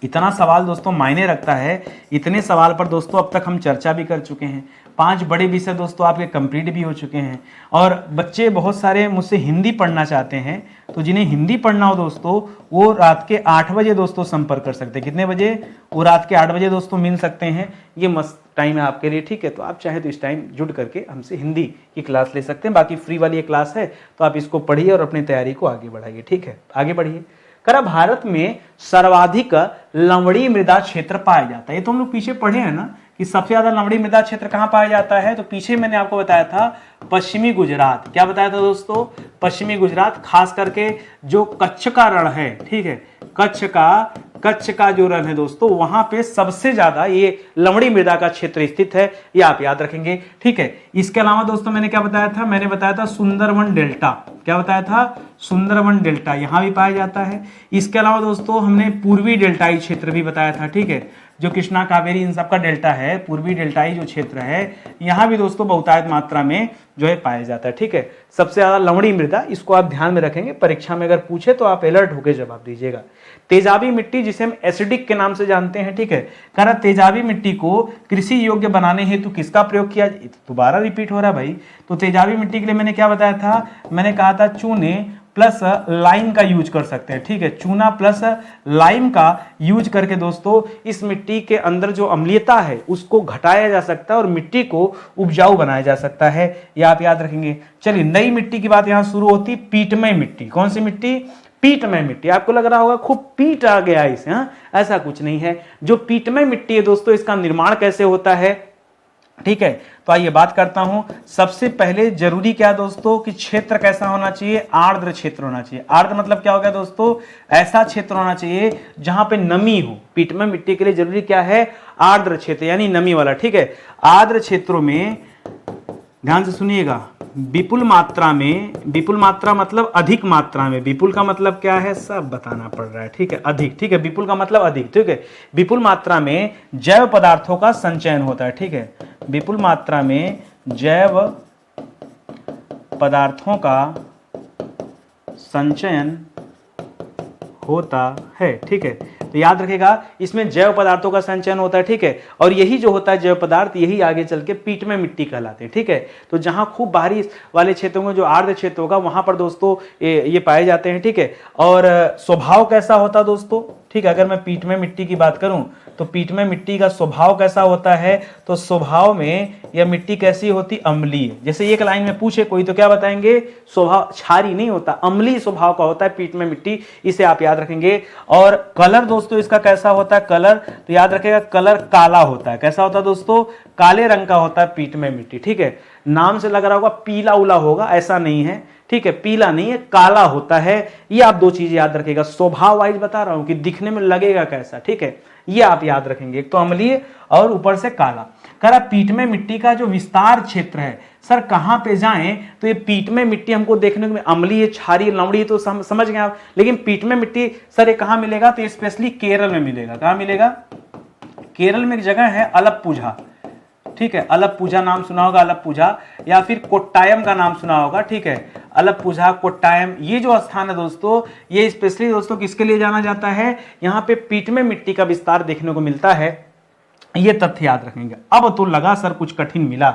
इतना सवाल दोस्तों मायने रखता है। इतने सवाल पर दोस्तों अब तक हम चर्चा भी कर चुके हैं। 5 बड़े विषय दोस्तों आपके कंप्लीट भी हो चुके हैं। और बच्चे बहुत सारे मुझसे हिंदी पढ़ना चाहते हैं, तो जिन्हें हिंदी पढ़ना हो दोस्तों वो रात के 8 बजे दोस्तों संपर्क कर सकते हैं। कितने बजे, वो रात के 8 बजे दोस्तों मिल सकते हैं। ये मस्त टाइम है आपके लिए, ठीक है। तो आप चाहे तो इस टाइम जुड़ करके हमसे हिंदी की क्लास ले सकते हैं। बाकी फ्री वाली ये क्लास है तो आप इसको पढ़िए और अपनी तैयारी को आगे बढ़ाइए, ठीक है। आगे बढ़िए। करा भारत में सर्वाधिक लवणीय मृदा क्षेत्र पाया जाता है। ये तो हम लोग पीछे पढ़े हैं ना कि सबसे ज्यादा लवणीय मृदा क्षेत्र कहां पाया जाता है, तो पीछे मैंने आपको बताया था पश्चिमी गुजरात। क्या बताया था दोस्तों, पश्चिमी गुजरात, खास करके जो कच्छ का रण है, ठीक है, कच्छ का जो रण है दोस्तों वहां पे सबसे ज्यादा ये लवणीय मृदा का क्षेत्र स्थित है, ये आप याद रखेंगे, ठीक है। इसके अलावा दोस्तों मैंने क्या बताया था, मैंने बताया था सुंदरवन डेल्टा। क्या बताया था, सुंदरवन डेल्टा यहां भी पाया जाता है। इसके अलावा दोस्तों हमने पूर्वी डेल्टाई क्षेत्र भी बताया था, ठीक है, जो कृष्णा कावेरी इन सब का डेल्टा है, पूर्वी डेल्टाई जो क्षेत्र है यहां भी दोस्तों बहुतायत मात्रा में जो है पाया जाता है, ठीक है। सबसे ज्यादा लवणीय मृदा, इसको आप ध्यान में रखेंगे, परीक्षा में अगर पूछे तो आप अलर्ट होकर जवाब दीजिएगा। तेजाबी मिट्टी जिसे हम एसिडिक के नाम से जानते हैं, ठीक है, कह रहा तेजाबी मिट्टी को कृषि योग्य बनाने हेतु किसका प्रयोग किया, दोबारा रिपीट हो रहा है भाई। तो तेजाबी मिट्टी के लिए मैंने क्या बताया था, मैंने कहा था चूने प्लस लाइम का यूज कर सकते हैं, ठीक है। चूना प्लस लाइम का यूज करके दोस्तों इस मिट्टी के अंदर जो अम्लीयता है उसको घटाया जा सकता है और मिट्टी को उपजाऊ बनाया जा सकता है, ये आप याद रखेंगे। चलिए नई मिट्टी की बात यहां शुरू होती, पीटमय मिट्टी। कौन सी मिट्टी, पीटमय मिट्टी। आपको लग रहा होगा खूब पीट आ गया इसे, हाँ, ऐसा कुछ नहीं है। जो पीटमय मिट्टी है दोस्तों इसका निर्माण कैसे होता है, ठीक है। तो आइए बात करता हूं। सबसे पहले जरूरी क्या दोस्तों कि क्षेत्र कैसा होना चाहिए, आर्द्र क्षेत्र होना चाहिए। आर्द्र मतलब क्या हो गया दोस्तों, ऐसा क्षेत्र होना चाहिए जहां पे नमी हो। पीटमय मिट्टी के लिए जरूरी क्या है, आर्द्र क्षेत्र यानी नमी वाला, ठीक है। आर्द्र क्षेत्रों में ध्यान से सुनिएगा, विपुल मात्रा में, विपुल मात्रा मतलब अधिक मात्रा में, विपुल का मतलब क्या है सब बताना पड़ रहा है, ठीक है, अधिक, ठीक है, विपुल का मतलब अधिक, ठीक है। विपुल मात्रा में जैव पदार्थों का संचयन होता है, ठीक है, विपुल मात्रा में जैव पदार्थों का संचयन होता है, ठीक है। तो याद रखेगा इसमें जैव पदार्थों का संचयन होता है, ठीक है। और यही जो होता है जैव पदार्थ यही आगे चल के पीटमय मिट्टी कहलाते हैं, ठीक है। तो जहां खूब बाहरी वाले क्षेत्रों में जो आर्द्र क्षेत्र होगा वहां पर दोस्तों ये पाए जाते हैं, ठीक है। और स्वभाव कैसा होता है दोस्तों, ठीक है, अगर मैं पीटमय मिट्टी की बात करूं तो पीटमय मिट्टी का स्वभाव कैसा होता है, तो स्वभाव में यह मिट्टी कैसी होती, अम्लीय। जैसे एक लाइन में पूछे कोई तो क्या बताएंगे, स्वभाव क्षारीय नहीं होता, अम्लीय स्वभाव का होता है पीटमय मिट्टी, इसे आप याद रखेंगे। और कलर दोस्तों इसका कैसा होता है, कलर तो याद रखेगा कलर काला होता है। कैसा होता है दोस्तों, काले रंग का होता है पीटमय मिट्टी, ठीक है। नाम से लग रहा होगा पीला उला होगा, ऐसा नहीं है, ठीक है, पीला नहीं है, काला होता है। ये आप दो चीजें याद रखेगा, स्वभाव वाइज बता रहा हूं कि दिखने में लगेगा कैसा, ठीक है, ये आप याद रखेंगे। एक तो अम्लीय और ऊपर से काला। करा पीटमय मिट्टी का जो विस्तार क्षेत्र है, सर कहां पे जाएं तो ये पीटमय मिट्टी हमको देखने को अम्लीय, क्षारीय, लवणीय तो समझ गए आप, लेकिन पीटमय मिट्टी सर ये कहां मिलेगा, तो स्पेशली केरल में मिलेगा। कहां मिलेगा, केरल में एक जगह है अलप्पुझा, ठीक है, अलप्पुझा नाम सुना होगा, अलप्पुझा, या फिर कोट्टायम का नाम सुना होगा, ठीक है, अलप्पुझा, कोट्टायम, ये जो स्थान है दोस्तों, ये स्पेशली दोस्तों किसके लिए जाना जाता है, यहाँ पे पीटमे मिट्टी का विस्तार देखने को मिलता है, ये तथ्य याद रखेंगे। अब तो लगा सर कुछ कठिन मिला,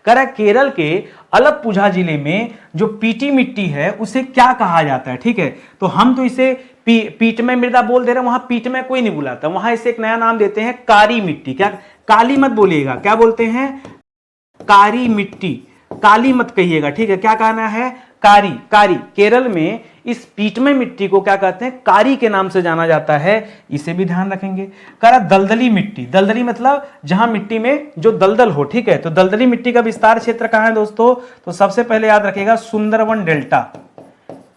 कह रहा केरल के अलप्पुझा जिले में जो पीटी मिट्टी है उसे क्या कहा जाता है, ठीक है, तो हम तो इसे पीटमे मृदा बोल दे रहे हैं, वहां पीटमे कोई नहीं बुलाता, वहां इसे एक नया नाम देते हैं कारी मिट्टी, क्या काली मत बोलिएगा, क्या बोलते हैं, कारी मिट्टी, काली मत कहिएगा, ठीक है, क्या कहना है, कारी, कारी, केरल में इस पीटमे मिट्टी को क्या कहते हैं, कारी के नाम से जाना जाता है, इसे भी ध्यान रखेंगे। कह रहा दलदली मिट्टी, दलदली मतलब जहां मिट्टी में जो दलदल हो, ठीक है, तो दलदली मिट्टी का विस्तार क्षेत्र कहां है दोस्तों, तो सबसे पहले याद रखिएगा सुंदरवन डेल्टा,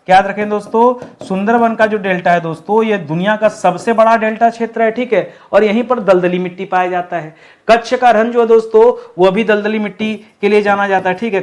क्या याद रखें दोस्तों, सुंदरवन का जो डेल्टा है दोस्तों, ये दुनिया का सबसे बड़ा डेल्टा क्षेत्र है, ठीक है, और यहीं पर दलदली मिट्टी पाया जाता है। कच्छ का रण जो है दोस्तों, वो भी दलदली मिट्टी के लिए जाना जाता है, ठीक है,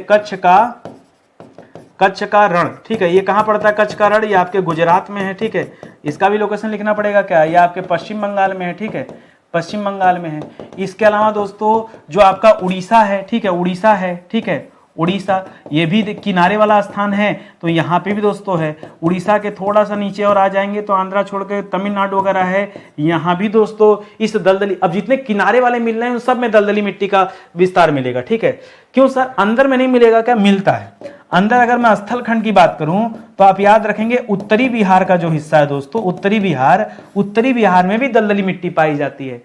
कच्छ का रण, ठीक है, ये कहां पड़ता है कच्छ का रण, ये आपके गुजरात में है, ठीक है, इसका भी लोकेशन लिखना पड़ेगा, क्या ये आपके पश्चिम बंगाल में है, ठीक है, पश्चिम बंगाल में है। इसके अलावा दोस्तों जो आपका उड़ीसा है, ठीक है, उड़ीसा है, ठीक है, उड़ीसा, ये भी किनारे वाला स्थान है, तो यहाँ पे भी दोस्तों है। उड़ीसा के थोड़ा सा नीचे और आ जाएंगे तो आंध्रा छोड़ के तमिलनाडु वगैरह है, यहाँ भी दोस्तों इस दलदली, अब जितने किनारे वाले मिल रहे हैं उन सब में दलदली मिट्टी का विस्तार मिलेगा, ठीक है। क्यों सर अंदर में नहीं मिलेगा, क्या मिलता है अंदर। अगर मैं स्थल खंड की बात करूं तो आप याद रखेंगे उत्तरी बिहार का जो हिस्सा है दोस्तों, उत्तरी बिहार में भी दलदली मिट्टी पाई जाती है।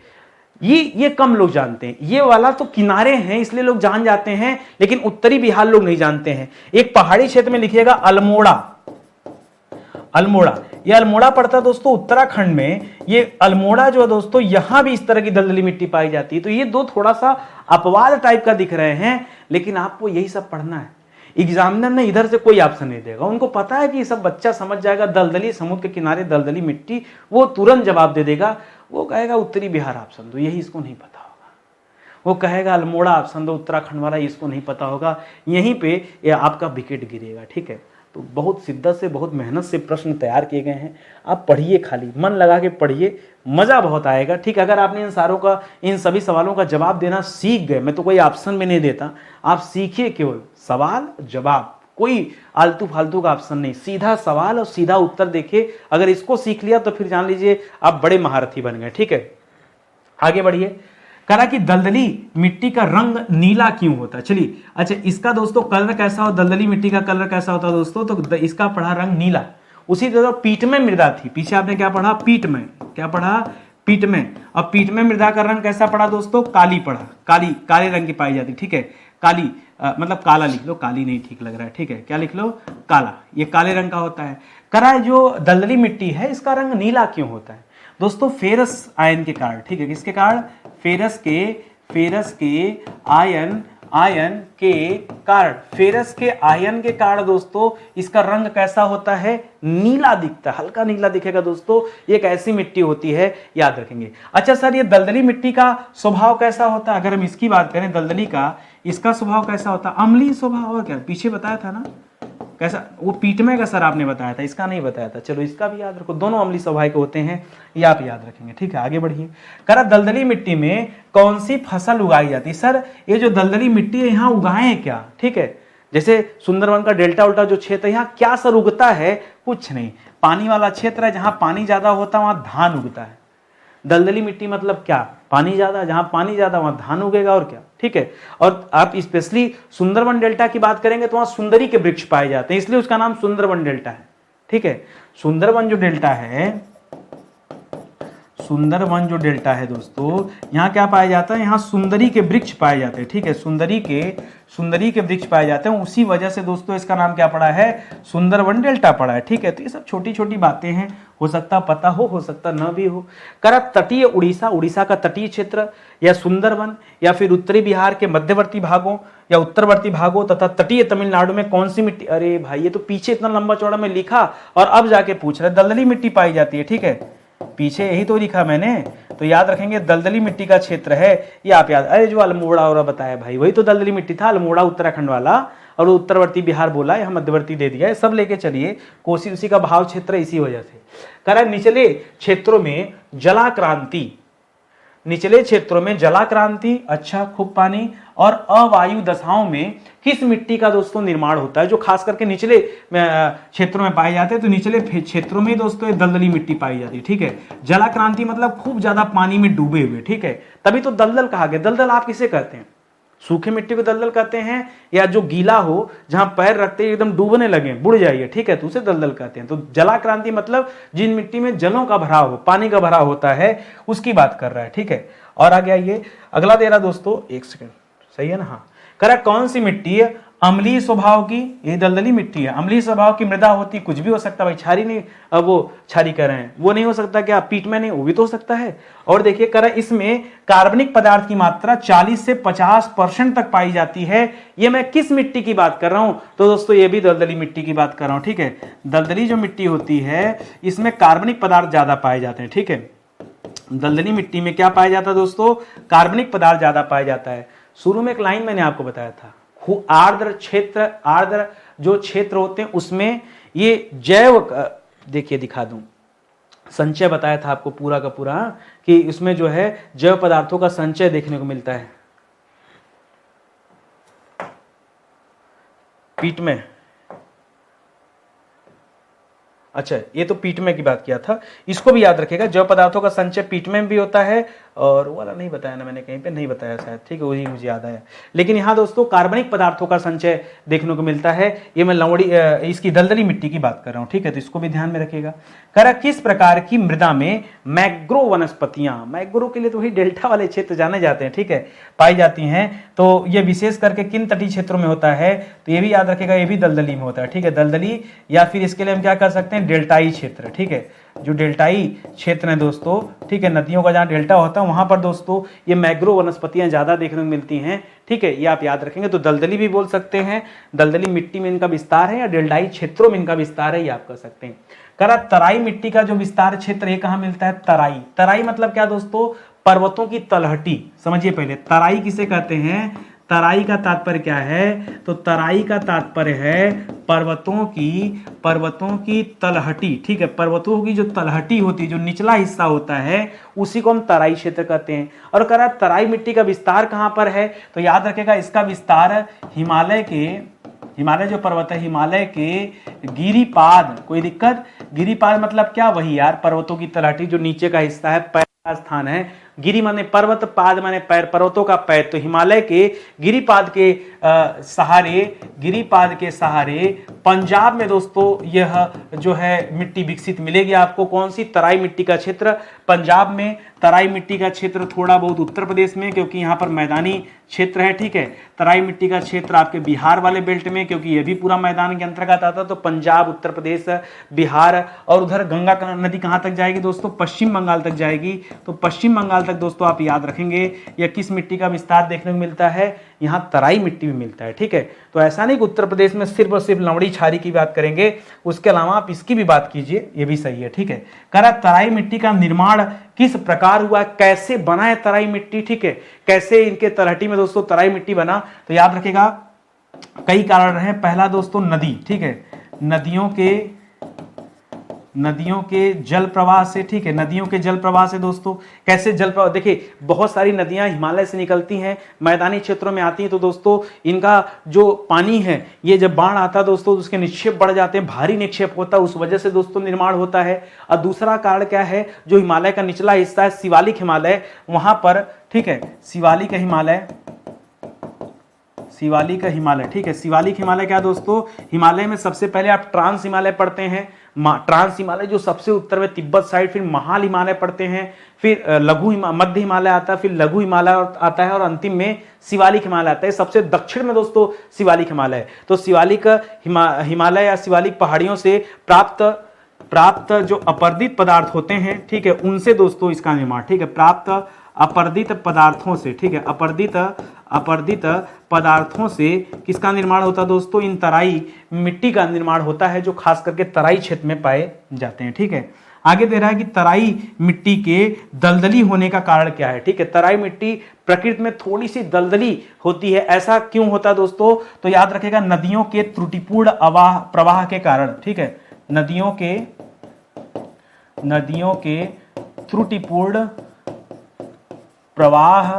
ये कम लोग जानते हैं, ये वाला तो किनारे हैं इसलिए लोग जान जाते हैं, लेकिन उत्तरी बिहार लोग नहीं जानते हैं। एक पहाड़ी क्षेत्र में लिखिएगा अल्मोड़ा, अल्मोड़ा, ये अल्मोड़ा पड़ता है दोस्तों उत्तराखंड में। ये अल्मोड़ा जो है दोस्तों, यहां भी इस तरह की दलदली मिट्टी पाई जाती है। तो ये दो थोड़ा सा अपवाद टाइप का दिख रहे हैं, लेकिन आपको यही सब पढ़ना है। एग्जामिनर ने इधर से कोई ऑप्शन नहीं देगा, उनको पता है कि ये सब बच्चा समझ जाएगा, दलदली समुद्र के किनारे दलदली मिट्टी, वो तुरंत जवाब दे देगा। वो कहेगा उत्तरी बिहार ऑप्शन दो, यही इसको नहीं पता होगा। वो कहेगा अल्मोड़ा ऑप्शन दो, उत्तराखंड वाला, इसको नहीं पता होगा। यहीं पे ये आपका विकेट गिरेगा, ठीक है। तो बहुत शिद्दत से, बहुत मेहनत से प्रश्न तैयार किए गए हैं। आप पढ़िए, खाली मन लगा के पढ़िए, मज़ा बहुत आएगा, ठीक। अगर आपने इन सभी सवालों का जवाब देना सीख गए, मैं तो कोई ऑप्शन भी नहीं देता, आप सीखिए केवल सवाल जवाब, कोई आलतू फालतू का ऑप्शन नहीं, सीधा सवाल और सीधा उत्तर देखिए। अगर इसको सीख लिया तो फिर जान लीजिए आप बड़े महारथी बन गए, ठीक है। आगे बढ़िए। कहा कि दलदली मिट्टी का रंग नीला क्यों होता है। चलिए, अच्छा इसका दोस्तों कलर कैसा हो, दलदली मिट्टी का कलर कैसा होता है दोस्तों, तो इसका पढ़ा रंग नीला। उसी तरह पीटमे मृदा थी, पीछे आपने क्या पढ़ा, पीटमे, क्या पढ़ा, पीटमे। अब पीटमे मृदा का रंग कैसा पढ़ा दोस्तों, काली पढ़ा, काली, काले रंग की पाई जाती, ठीक है। काली मतलब काला लिख लो, काली नहीं ठीक लग रहा है, ठीक है, क्या लिख लो, काला, ये काले रंग का होता है। करा जो दलदली मिट्टी है इसका रंग नीला क्यों होता है दोस्तों, फेरस आयन के कारण, ठीक है, किसके कारण, फेरस के आयन के कारण, फेरस के आयन के कारण दोस्तों इसका रंग कैसा होता है, नीला दिखता है, हल्का नीला दिखेगा दोस्तों। ये एक ऐसी मिट्टी होती है, याद रखेंगे। अच्छा सर ये दलदली मिट्टी का स्वभाव कैसा होता है, अगर हम इसकी बात करें दलदली का, इसका स्वभाव कैसा होता है, अम्लीय स्वभाव, और क्या पीछे बताया था ना कैसा, वो पीटमे का सर आपने बताया था, इसका नहीं बताया था। चलो इसका भी याद रखो, दोनों अम्लीय स्वभाव के होते हैं, ये आप याद रखेंगे, ठीक है। आगे बढ़िए। करा दलदली मिट्टी में कौन सी फसल उगाई जाती है। सर ये जो दलदली मिट्टी है यहाँ उगाएं क्या, ठीक है, जैसे सुंदरवन का डेल्टा उल्टा जो क्षेत्र है यहाँ क्या सर उगता है, कुछ नहीं, पानी वाला क्षेत्र है, जहां पानी ज्यादा होता है वहां धान उगता है। दलदली मिट्टी मतलब क्या, पानी ज्यादा, जहां पानी ज्यादा वहां धान उगेगा, और क्या, ठीक है। और आप स्पेशली सुंदरवन डेल्टा की बात करेंगे तो वहां सुंदरी के वृक्ष पाए जाते हैं, इसलिए उसका नाम सुंदरवन डेल्टा है, ठीक है। सुंदरवन जो डेल्टा है, सुंदरवन जो डेल्टा है दोस्तों, यहाँ क्या पाया जाता है, यहाँ सुंदरी के वृक्ष पाए जाते हैं, ठीक है, सुंदरी के वृक्ष पाए जाते हैं। उसी वजह से दोस्तों इसका नाम क्या पड़ा है, सुंदरवन डेल्टा पड़ा है, ठीक है। तो ये सब छोटी छोटी बातें हैं, हो सकता पता हो सकता न भी हो। करा तटीय उड़ीसा का तटीय क्षेत्र, या सुंदरवन, या फिर उत्तरी बिहार के मध्यवर्ती भागों या उत्तरवर्ती भागों तथा तटीय तमिलनाडु में कौन सी मिट्टी। अरे भाई ये तो पीछे इतना लंबा चौड़ा में लिखा और अब जाके पूछ रहे दलदली मिट्टी पाई जाती है, ठीक है, पीछे यही तो लिखा मैंने। तो याद रखेंगे दलदली मिट्टी का क्षेत्र है, ये आप याद, अरे जो अल्मोड़ा और बताया भाई वही तो दलदली मिट्टी था, अल्मोड़ा उत्तराखंड वाला, और उत्तरवर्ती बिहार बोला, यहाँ मध्यवर्ती दे दिया है, सब लेके चलिए। कोसी उसी का भाव क्षेत्र इसी वजह से। करा निचले क्षेत्रों में जलाक्रांति, निचले क्षेत्रों में जलाक्रांति, अच्छा खूब पानी, और अवायु दशाओं में किस मिट्टी का दोस्तों निर्माण होता है, जो खास करके निचले क्षेत्रों में पाए जाते हैं। तो निचले क्षेत्रों में दोस्तों ये दलदली मिट्टी पाई जाती है, ठीक है। जलाक्रांति मतलब खूब ज्यादा पानी में डूबे हुए, ठीक है, तभी तो दलदल कहा गया। दलदल आप किसे कहते हैं? सूखे मिट्टी को दलदल कहते हैं, या जो गीला हो जहां पैर रखते एकदम डूबने लगे, बुड़ जाइए, ठीक है, तो उसे दलदल कहते हैं। तो जलाक्रांति मतलब जिन मिट्टी में जलों का भराव हो, पानी का भराव होता है, उसकी बात कर रहा है, ठीक है। और आगे आइए, अगला दे रहा दोस्तों, एक सेकंड, सही है ना, हाँ, करा कौन सी मिट्टी है अम्लीय स्वभाव की? ये दलदली मिट्टी है। अम्लीय स्वभाव की मृदा होती, कुछ भी हो सकता है भाई, क्षारी नहीं, अब वो क्षारी कर रहे हैं, वो नहीं हो सकता क्या? पीट में नहीं, वो भी तो हो सकता है। और देखिए करा इसमें कार्बनिक पदार्थ की मात्रा 40 से 50% तक पाई जाती है। ये मैं किस मिट्टी की बात कर रहा हूं? तो दोस्तों ये भी दलदली मिट्टी की बात कर रहा हूं, ठीक है। दलदली जो मिट्टी होती है इसमें कार्बनिक पदार्थ ज्यादा पाए जाते हैं, ठीक है। दलदली मिट्टी में क्या पाया जाता है दोस्तों? कार्बनिक पदार्थ ज्यादा पाया जाता है। शुरू में एक लाइन मैंने आपको बताया था, आर्द्र क्षेत्र, आर्द्र जो क्षेत्र होते हैं उसमें ये जैव, देखिए दिखा दूं, संचय बताया था आपको पूरा का पूरा, कि इसमें जो है जैव पदार्थों का संचय देखने को मिलता है पीट में। अच्छा, ये तो पीट में की बात किया था, इसको भी याद रखेगा, जैव पदार्थों का संचय पीट में भी होता है, और वो वाला नहीं बताया ना मैंने, कहीं पे नहीं बताया शायद, ठीक है, वही मुझे याद आया। लेकिन यहाँ दोस्तों कार्बनिक पदार्थों का संचय देखने को मिलता है। ये मैं लवड़ी इसकी दलदली मिट्टी की बात कर रहा हूँ, ठीक है, तो इसको भी ध्यान में रखिएगा। करा किस प्रकार की मृदा में मैग्रो वनस्पतियां, मैग्रो के लिए तो वही डेल्टा वाले क्षेत्र जाने जाते हैं, ठीक है, पाई जाती हैं। तो ये विशेष करके किन तटीय क्षेत्रों में होता है? तो ये भी याद रखेगा, ये भी दलदली में होता है, ठीक है, दलदली, या फिर इसके लिए हम क्या कर सकते हैं, डेल्टाई क्षेत्र, ठीक है, जो डेल्टाई क्षेत्र है दोस्तों, ठीक है, नदियों का जहां डेल्टा होता है वहां पर दोस्तों ये मैग्रो वनस्पतियां ज्यादा देखने को मिलती हैं, ठीक है, ये आप याद रखेंगे। तो दलदली भी बोल सकते हैं, दलदली मिट्टी में इनका विस्तार है, या डेल्टाई क्षेत्रों में इनका विस्तार है, ये आप कह सकते हैं। करा तराई मिट्टी का जो विस्तार क्षेत्र है कहां मिलता है? तराई। तराई मतलब क्या दोस्तों? पर्वतों की तलहटी। समझिए पहले, तराई किसे कहते हैं? तराई का तात्पर्य क्या है? तो तराई का तात्पर्य है पर्वतों की तलहटी, ठीक है, पर्वतों की जो तलहटी होती है, जो निचला हिस्सा होता है, उसी को हम तराई क्षेत्र कहते हैं। और करा तराई मिट्टी का विस्तार कहां पर है? तो याद रखेगा इसका विस्तार हिमालय जो पर्वत है, हिमालय के गिरिपाद। कोई दिक्कत? गिरिपाद मतलब क्या? वही यार, पर्वतों की तलहटी, जो नीचे का हिस्सा है, पैर का स्थान है। गिरी माने पर्वत, पाद माने पैर, पर्वतों का पैर। तो हिमालय के गिरिपाद के सहारे पंजाब में दोस्तों यह जो है मिट्टी विकसित मिलेगी आपको। कौन सी? तराई मिट्टी का क्षेत्र पंजाब में, तराई मिट्टी का क्षेत्र थोड़ा बहुत उत्तर प्रदेश में, क्योंकि यहाँ पर मैदानी क्षेत्र है, ठीक है। तराई मिट्टी का क्षेत्र आपके बिहार वाले बेल्ट में, क्योंकि यह भी पूरा मैदान के अंतर्गत आता है। तो पंजाब, उत्तर प्रदेश, बिहार, और उधर गंगा नदी कहाँ तक जाएगी दोस्तों? पश्चिम बंगाल तक जाएगी। तो पश्चिम बंगाल तक दोस्तों आप याद रखेंगे, यह किस मिट्टी का विस्तार देखने को मिलता है? यहाँ तराई मिट्टी में मिलता है, ठीक है। तो ऐसा नहीं कि उत्तर प्रदेश में सिर्फ और सिर्फ लवड़ी छारी की बात करेंगे, उसके अलावा आप इसकी भी बात कीजिए, ये भी सही है, ठीक है। करा तराई मिट्टी का निर्माण किस प्रकार हुआ, कैसे बना है तराई मिट्टी, ठीक है, कैसे इनके तलहटी में दोस्तों तराई मिट्टी बना? तो याद रखेगा कई कारण रहे। पहला दोस्तों नदी, ठीक है, नदियों के जल प्रवाह से, ठीक है, नदियों के जल प्रवाह से दोस्तों। कैसे जल प्रवाह? देखिए बहुत सारी नदियां हिमालय से निकलती हैं, मैदानी क्षेत्रों में आती हैं, तो दोस्तों इनका जो पानी है, ये जब बाढ़ आता है दोस्तों, उसके निक्षेप बढ़ जाते हैं, भारी निक्षेप होता है, उस वजह से दोस्तों निर्माण होता है। और दूसरा कारण क्या है? जो हिमालय का निचला हिस्सा है, शिवालिक हिमालय, वहां पर, ठीक है, शिवालिक हिमालय, ठीक है। शिवालिक हिमालय क्या दोस्तों? हिमालय में सबसे पहले आप ट्रांस हिमालय पढ़ते हैं, ट्रांस हिमालय जो सबसे उत्तर में तिब्बत साइड, फिर महाल हिमालय पढ़ते हैं, फिर मध्य हिमालय आता है, फिर लघु हिमालय आता है, और अंतिम में शिवालिक हिमालय आता है। सबसे दक्षिण में दोस्तों शिवालिक हिमालय। तो शिवालिक हिमालय या शिवालिक पहाड़ियों से प्राप्त जो अपर्दित पदार्थ होते हैं, ठीक है, उनसे दोस्तों इसका निर्माण, ठीक है, प्राप्त अपर्दित पदार्थों से, ठीक है, अपर्दित पदार्थों से किसका निर्माण होता है दोस्तों? इन तराई मिट्टी का निर्माण होता है, जो खास करके तराई क्षेत्र में पाए जाते हैं, ठीक है। आगे दे रहा है कि तराई मिट्टी के दलदली होने का कारण क्या है, ठीक है। तराई मिट्टी प्रकृति में थोड़ी सी दलदली होती है, ऐसा क्यों होता है दोस्तों? तो याद रखेगा नदियों के त्रुटिपूर्ण प्रवाह के कारण, ठीक है, नदियों के त्रुटिपूर्ण प्रवाह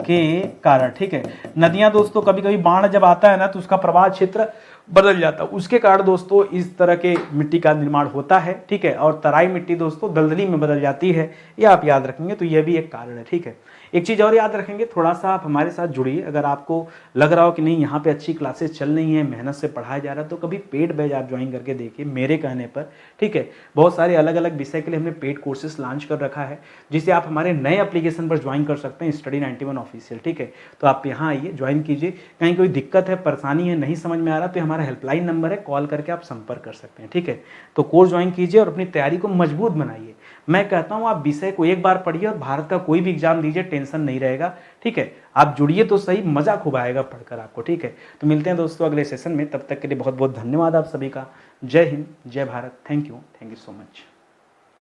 के कारण, ठीक है। नदियां दोस्तों, कभी कभी बाढ़ जब आता है ना तो उसका प्रवाह क्षेत्र बदल जाता है, उसके कारण दोस्तों इस तरह के मिट्टी का निर्माण होता है, ठीक है। और तराई मिट्टी दोस्तों दलदली में बदल जाती है, ये आप याद रखेंगे, तो यह भी एक कारण है, ठीक है। एक चीज़ और याद रखेंगे, थोड़ा सा आप हमारे साथ जुड़िए। अगर आपको लग रहा हो कि नहीं यहाँ पे अच्छी क्लासेस चल रही हैं, मेहनत से पढ़ाया जा रहा है, तो कभी पेड बैच आप ज्वाइन करके देखिए मेरे कहने पर, ठीक है। बहुत सारे अलग अलग विषय के लिए हमने पेड कोर्सेज लॉन्च कर रखा है, जिसे आप हमारे नए एप्लीकेशन पर ज्वाइन कर सकते हैं, स्टडी 91 ऑफिशियल, ठीक है। तो आप यहाँ आइए, ज्वाइन कीजिए। कहीं कोई दिक्कत है, परेशानी है, नहीं समझ में आ रहा, तो हमारा हेल्पलाइन नंबर है, कॉल करके आप संपर्क कर सकते हैं, ठीक है। तो कोर्स ज्वाइन कीजिए और अपनी तैयारी को मजबूत बनाइए। मैं कहता हूँ आप विषय को एक बार पढ़िए और भारत का कोई भी एग्जाम दीजिए, टेंशन नहीं रहेगा, ठीक है। आप जुड़िए तो सही, मजा खूब आएगा पढ़कर आपको, ठीक है। तो मिलते हैं दोस्तों अगले सेशन में, तब तक के लिए बहुत बहुत धन्यवाद आप सभी का। जय हिंद, जय Bharat, thank you so much.